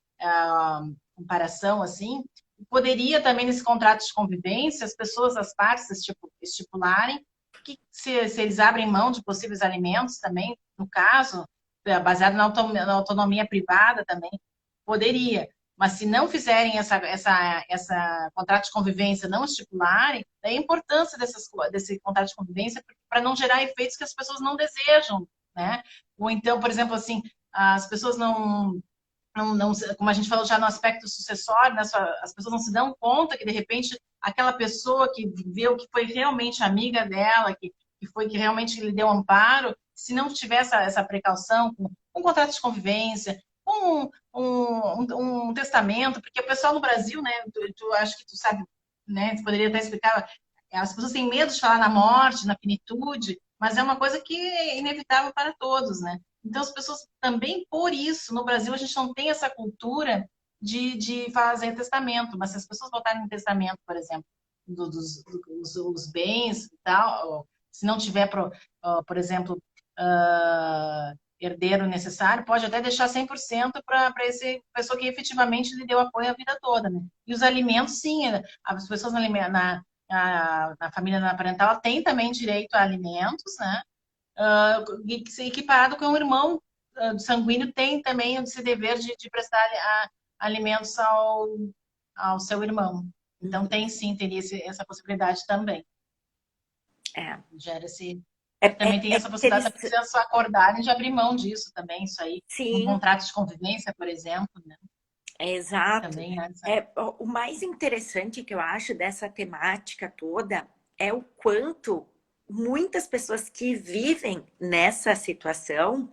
comparação assim, poderia também nesse contrato de convivência as pessoas, as partes estipularem que se eles abrem mão de possíveis alimentos também, no caso, baseado na autonomia privada também, poderia. Mas se não fizerem essa contrato de convivência, não estipularem, daí a importância desse contrato de convivência para não gerar efeitos que as pessoas não desejam, né? Ou então, por exemplo, assim, as pessoas não, como a gente falou já no aspecto sucessório, né, as pessoas não se dão conta que, de repente, aquela pessoa que viveu, que foi realmente amiga dela, que realmente lhe deu amparo, se não tiver essa precaução, com um contrato de convivência, um testamento, porque o pessoal no Brasil, né, acho que tu sabe, né, tu poderia até explicar, as pessoas têm medo de falar na morte, na finitude, mas é uma coisa que é inevitável para todos, né? Então, as pessoas também, por isso, no Brasil, a gente não tem essa cultura de fazer testamento, mas se as pessoas botarem no testamento, por exemplo, dos bens e tal, se não tiver, por exemplo, herdeiro necessário, pode até deixar 100% para essa pessoa que efetivamente lhe deu apoio a vida toda, né? E os alimentos, sim, as pessoas na família parental têm também direito a alimentos, né? Equiparado com o irmão sanguíneo, tem também esse dever de prestar alimentos ao seu irmão. Então, tem sim, teria essa possibilidade também. É. Gera esse. É, Também tem é essa possibilidade, interessante. precisa só acordarem de abrir mão disso também, isso aí. Um Sim, contrato de convivência, por exemplo, né? é exato. Também, né? O mais interessante que eu acho dessa temática toda é o quanto muitas pessoas que vivem nessa situação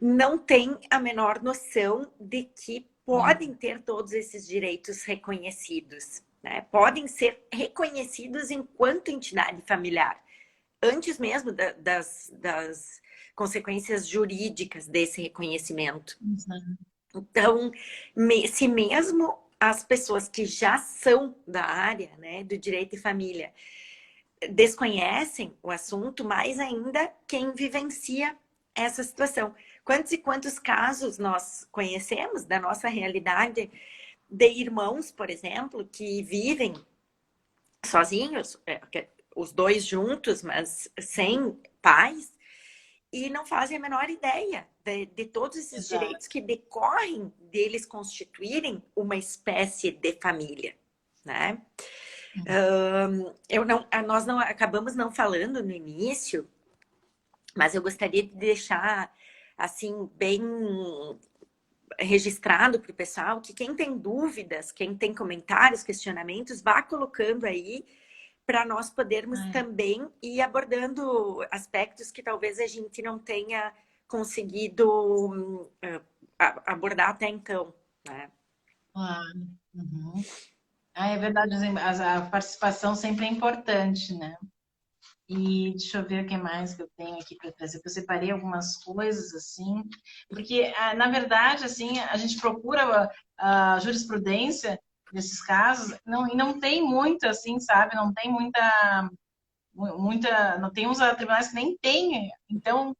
não têm a menor noção de que podem ter todos esses direitos reconhecidos, né? Podem ser reconhecidos enquanto entidade familiar, antes mesmo das consequências jurídicas desse reconhecimento. Então, se mesmo as pessoas que já são da área, né, do direito de família, desconhecem o assunto, mais ainda quem vivencia essa situação. Quantos e quantos casos nós conhecemos da nossa realidade de irmãos, por exemplo, que vivem sozinhos, os dois juntos, mas sem pais, e não fazem a menor ideia de todos esses Exato. direitos que decorrem deles constituírem uma espécie de família, né? Nós não acabamos não falando no início, mas eu gostaria de deixar assim bem registrado para o pessoal que quem tem dúvidas, quem tem comentários, questionamentos, vá colocando aí para nós podermos também ir abordando aspectos que talvez a gente não tenha conseguido abordar até então, né? Claro. Uhum. É verdade, a participação sempre é importante, né? E deixa eu ver o que mais que eu tenho aqui para trazer, porque eu separei algumas coisas assim, porque na verdade assim a gente procura a jurisprudência nesses casos, e não tem muito assim, sabe? Não tem não tem uns tribunais que nem tem. Então,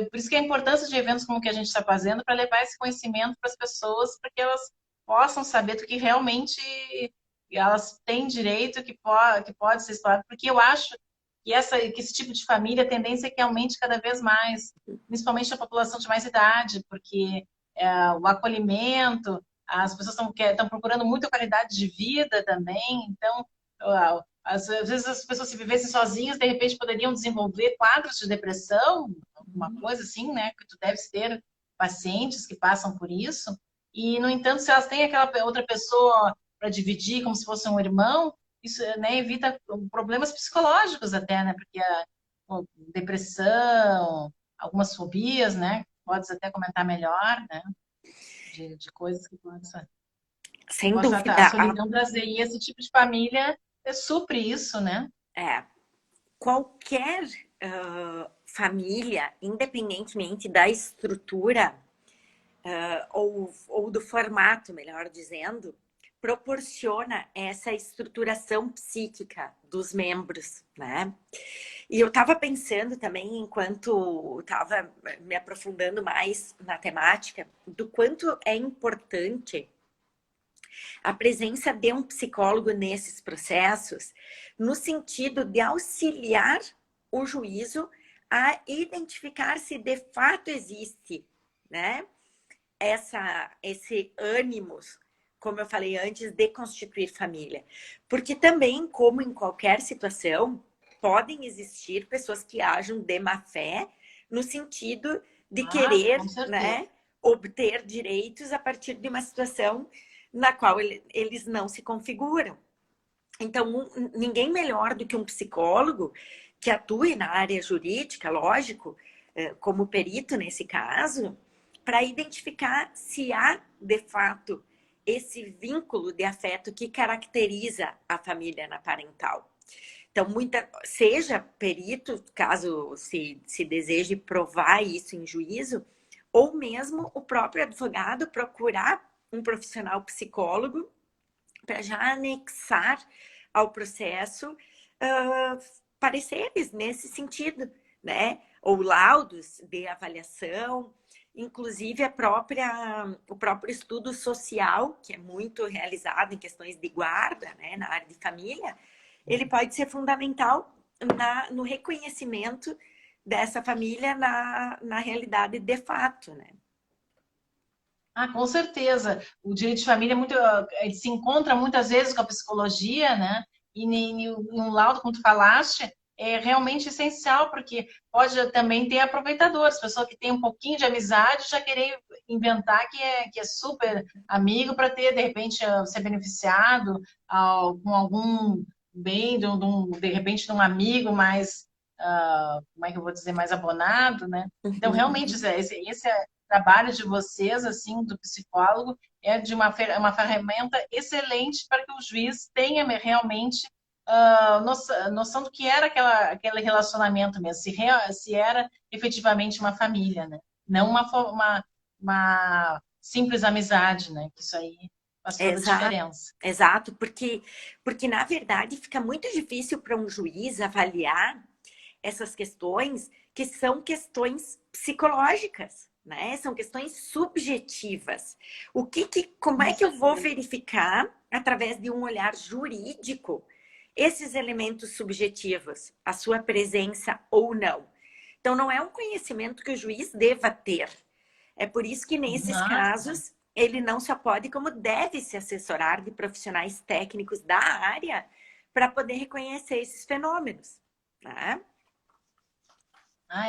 por isso que é a importância de eventos como o que a gente está fazendo para levar esse conhecimento para as pessoas, para que elas possam saber do que realmente elas têm direito, que pode ser explorado, porque eu acho que esse tipo de família, a tendência é que aumente cada vez mais, principalmente a população de mais idade, porque o acolhimento, as pessoas estão procurando muita qualidade de vida também, então às vezes as pessoas se vivessem sozinhas, de repente poderiam desenvolver quadros de depressão, alguma coisa assim, né? Que tu deves ter pacientes que passam por isso. E, no entanto, se elas têm aquela outra pessoa para dividir, como se fosse um irmão, isso, né, evita problemas psicológicos até, né? Porque a depressão, algumas fobias, né? Podes até comentar melhor, né? De coisas que Sem possa dúvida, a solidão trazer. E esse tipo de família supre isso, né? qualquer família, independentemente da estrutura ou do formato, melhor dizendo, proporciona essa estruturação psíquica dos membros, né? E eu estava pensando também, enquanto estava me aprofundando mais na temática, do quanto é importante a presença de um psicólogo nesses processos, no sentido de auxiliar o juízo a identificar se de fato existe, né, esse ânimo, como eu falei antes, de constituir família. Porque também, como em qualquer situação, podem existir pessoas que ajam de má fé, no sentido de querer, né, obter direitos a partir de uma situação na qual eles não se configuram. Então, ninguém melhor do que um psicólogo que atue na área jurídica, lógico, como perito nesse caso, para identificar se há, de fato, esse vínculo de afeto que caracteriza a família parental. Então, seja perito, caso se deseje provar isso em juízo, ou mesmo o próprio advogado procurar um profissional psicólogo para já anexar ao processo pareceres nesse sentido, né? ou laudos de avaliação, inclusive o próprio estudo social, que é muito realizado em questões de guarda, né, na área de família, ele pode ser fundamental no reconhecimento dessa família na realidade de fato, né? Ah, com certeza. O direito de família é muito, ele se encontra muitas vezes com a psicologia, né? E em um laudo, como tu falaste, é realmente essencial, porque pode também ter aproveitadores, pessoa que tem um pouquinho de amizade já querer inventar que é super amigo para ter, de repente, ser beneficiado com algum bem, de repente, de um amigo mais, como é que eu vou dizer, mais abonado, né? Então, realmente, Uhum. esse é trabalho de vocês, assim, do psicólogo, é de uma ferramenta excelente para que o juiz tenha realmente noção do que era aquele relacionamento mesmo, se era efetivamente uma família, né? Não uma simples amizade, né? Que isso aí faz toda a Exato, diferença. exato, porque na verdade fica muito difícil para um juiz avaliar essas questões que são questões psicológicas, né? São questões subjetivas. Como Com é que eu vou certeza. verificar através de um olhar jurídico esses elementos subjetivos, a sua presença ou não? Então não é um conhecimento que o juiz deva ter. É por isso que nesses Ah, casos ele não só pode, como deve se assessorar de profissionais técnicos da área para poder reconhecer esses fenômenos, né?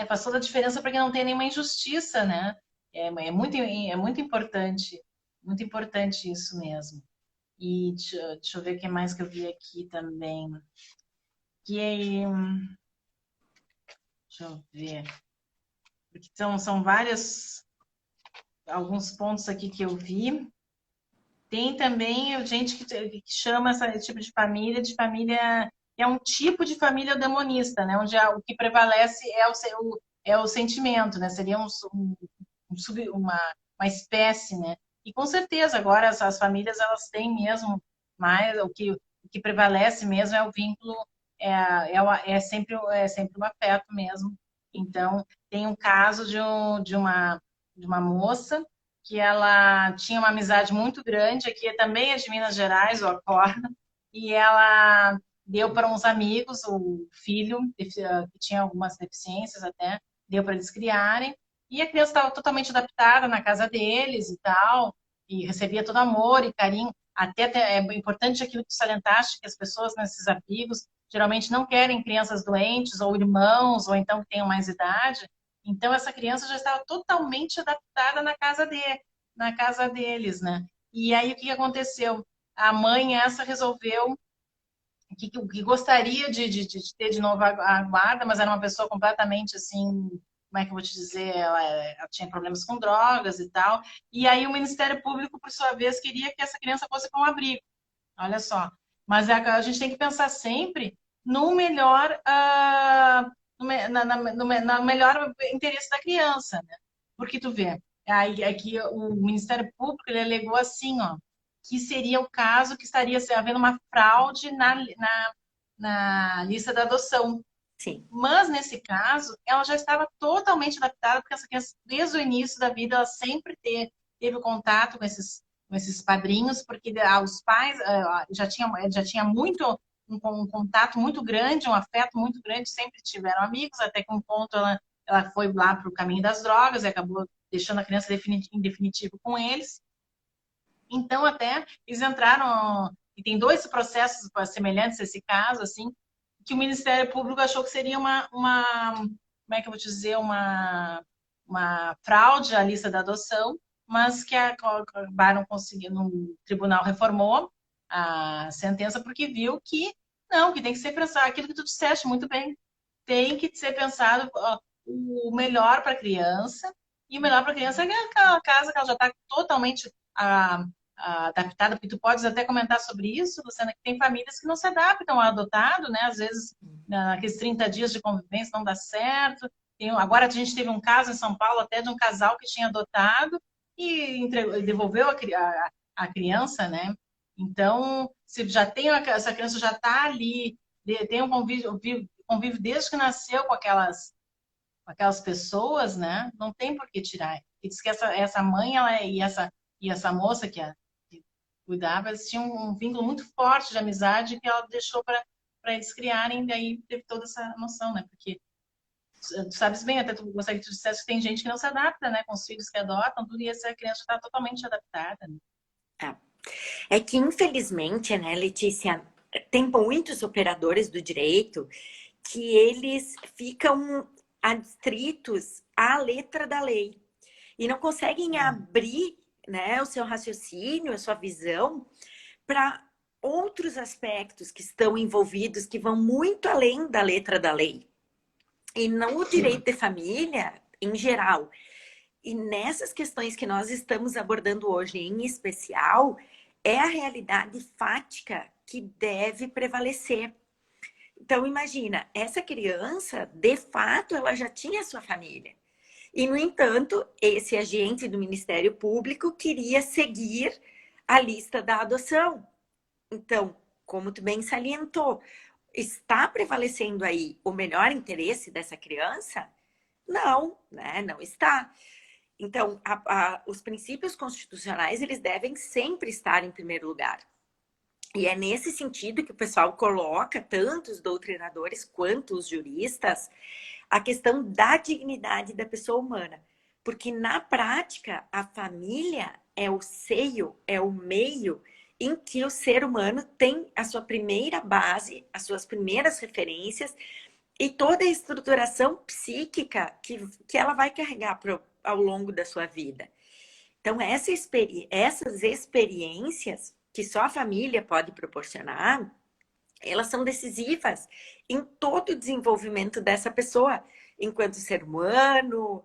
faz toda a diferença para que não tenha nenhuma injustiça, né? É muito importante isso mesmo. E deixa eu ver o que mais que eu vi aqui também. Que, deixa eu ver. Porque são alguns pontos aqui que eu vi. Tem também gente que chama esse tipo de família, é um tipo de família demonista, né? Onde o que prevalece é o sentimento, né? Seria uma espécie, né? E com certeza agora as famílias elas têm mesmo mais o que prevalece mesmo é o vínculo é sempre um afeto mesmo. Então tem um caso de uma moça que ela tinha uma amizade muito grande, aqui também é de Minas Gerais, o Acorda, e ela deu para uns amigos o filho, que tinha algumas deficiências até, deu para eles criarem, e a criança estava totalmente adaptada na casa deles e tal, e recebia todo amor e carinho. É importante aquilo que tu salientaste, que as pessoas nesses abrigos geralmente não querem crianças doentes, ou irmãos, ou então que tenham mais idade, então, essa criança já estava totalmente adaptada na casa deles, né? E aí, o que aconteceu? A mãe, essa, resolveu que gostaria de ter de novo a guarda, mas era uma pessoa completamente, assim, como é que eu vou te dizer? Ela tinha problemas com drogas e tal. E aí, o Ministério Público, por sua vez, queria que essa criança fosse para um abrigo. Olha só. Mas a gente tem que pensar sempre no melhor, no melhor interesse da criança, né? Porque tu vê, aí aqui o Ministério Público ele alegou assim, ó, que seria o caso que estaria havendo uma fraude na lista da adoção. Sim. Mas nesse caso, ela já estava totalmente adaptada, porque essa criança, desde o início da vida, ela sempre teve contato com esses padrinhos, porque os pais já tinha muito um contato muito grande, um afeto muito grande, sempre tiveram amigos, até que um ponto ela foi lá para o caminho das drogas e acabou deixando a criança em definitivo com eles. Então, até eles entraram, e tem dois processos semelhantes a esse caso, assim, que o Ministério Público achou que seria como é que eu vou dizer, uma fraude à lista da adoção, mas que acabaram conseguindo, o tribunal reformou a sentença porque viu que não, que tem que ser pensado, aquilo que tu disseste muito bem, tem que ser pensado o melhor para a criança, e o melhor para a criança é aquela casa que ela já está totalmente ah, adaptada, porque tu podes até comentar sobre isso, Luciana, que tem famílias que não se adaptam ao adotado, né? Às vezes, naqueles 30 dias de convivência não dá certo. Agora a gente teve um caso em São Paulo até de um casal que tinha adotado e devolveu a criança, né? Então, se já tem essa criança já está ali, tem um convívio desde que nasceu com aquelas aquelas pessoas, né? Não tem por que tirar. E diz que essa mãe e essa moça que cuidava, eles tinham um vínculo muito forte de amizade que ela deixou para eles criarem, daí teve toda essa noção, né? Porque tu sabes bem, até tu gostaria que tu dissesse que tem gente que não se adapta, né? Com os filhos que adotam, tudo, e essa criança está totalmente adaptada, né? É que, infelizmente, né, Letícia, tem muitos operadores do direito que eles ficam adstritos à letra da lei e não conseguem abrir, né, o seu raciocínio, a sua visão para outros aspectos que estão envolvidos, que vão muito além da letra da lei. E não o direito de família em geral. E nessas questões que nós estamos abordando hoje, em especial, é a realidade fática que deve prevalecer. Então, imagina, essa criança, de fato, ela já tinha sua família. E, no entanto, esse agente do Ministério Público queria seguir a lista da adoção. Então, como tu bem salientou, está prevalecendo aí o melhor interesse dessa criança? Não, né? Não está. Então, os princípios constitucionais, eles devem sempre estar em primeiro lugar. E é nesse sentido que o pessoal coloca, tanto os doutrinadores quanto os juristas, a questão da dignidade da pessoa humana. Porque, na prática, a família é o seio, é o meio em que o ser humano tem a sua primeira base, as suas primeiras referências e toda a estruturação psíquica que ela vai carregar ao longo da sua vida. Então, essas experiências que só a família pode proporcionar, elas são decisivas em todo o desenvolvimento dessa pessoa, enquanto ser humano,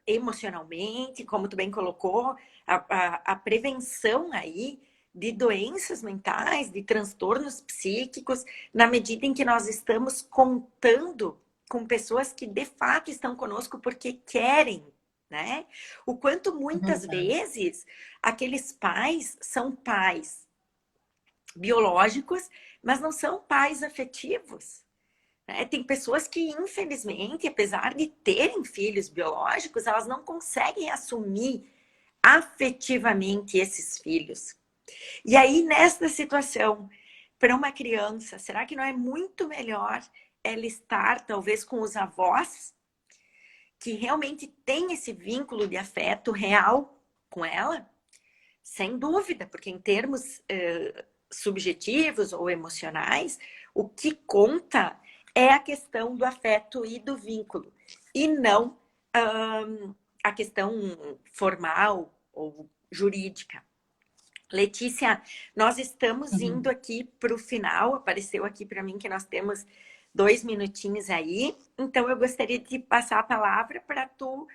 emocionalmente, como tu bem colocou, a prevenção aí de doenças mentais, de transtornos psíquicos, na medida em que nós estamos contando com pessoas que de fato estão conosco porque querem, né? O quanto muitas vezes aqueles pais são pais biológicos, mas não são pais afetivos. Né? Tem pessoas que, infelizmente, apesar de terem filhos biológicos, elas não conseguem assumir afetivamente esses filhos. E aí, nesta situação, para uma criança, será que não é muito melhor ela estar, talvez, com os avós, que realmente têm esse vínculo de afeto real com ela? Sem dúvida, porque em termos subjetivos ou emocionais, o que conta é a questão do afeto e do vínculo, e não a questão formal ou jurídica. Letícia, nós estamos indo aqui para o final, apareceu aqui para mim que nós temos 2 minutinhos aí, então eu gostaria de passar a palavra para tu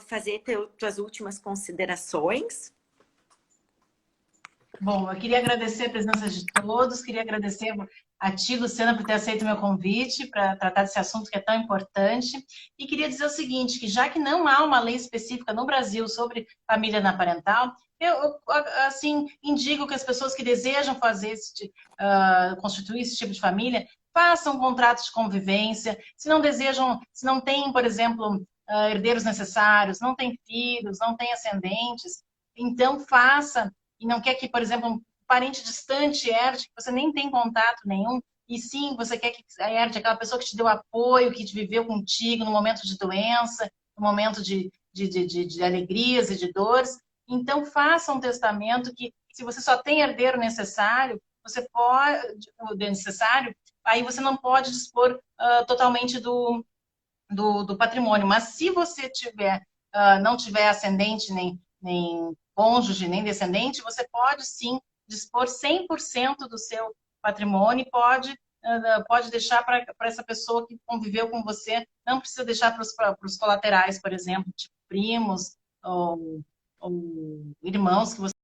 fazer tuas últimas considerações. Bom, eu queria agradecer a presença de todos, queria agradecer a ti, Luciana, por ter aceito o meu convite para tratar desse assunto que é tão importante. E queria dizer o seguinte, que já que não há uma lei específica no Brasil sobre família naparental, eu assim, indico que as pessoas que desejam fazer constituir esse tipo de família, façam contratos de convivência. Se não desejam, se não têm, por exemplo, herdeiros necessários, não têm filhos, não têm ascendentes, então faça. E não quer que, por exemplo, um parente distante herde, que você nem tem contato nenhum, e sim, você quer que herde aquela pessoa que te deu apoio, que te viveu contigo no momento de doença, no momento de alegrias e de dores. Então, faça um testamento que, se você só tem herdeiro necessário, você pode, o necessário, aí você não pode dispor totalmente do patrimônio. Mas se você não tiver ascendente nem cônjuge, nem descendente, você pode sim dispor 100% do seu patrimônio e pode deixar para essa pessoa que conviveu com você, não precisa deixar para os colaterais, por exemplo, tipo primos ou irmãos que você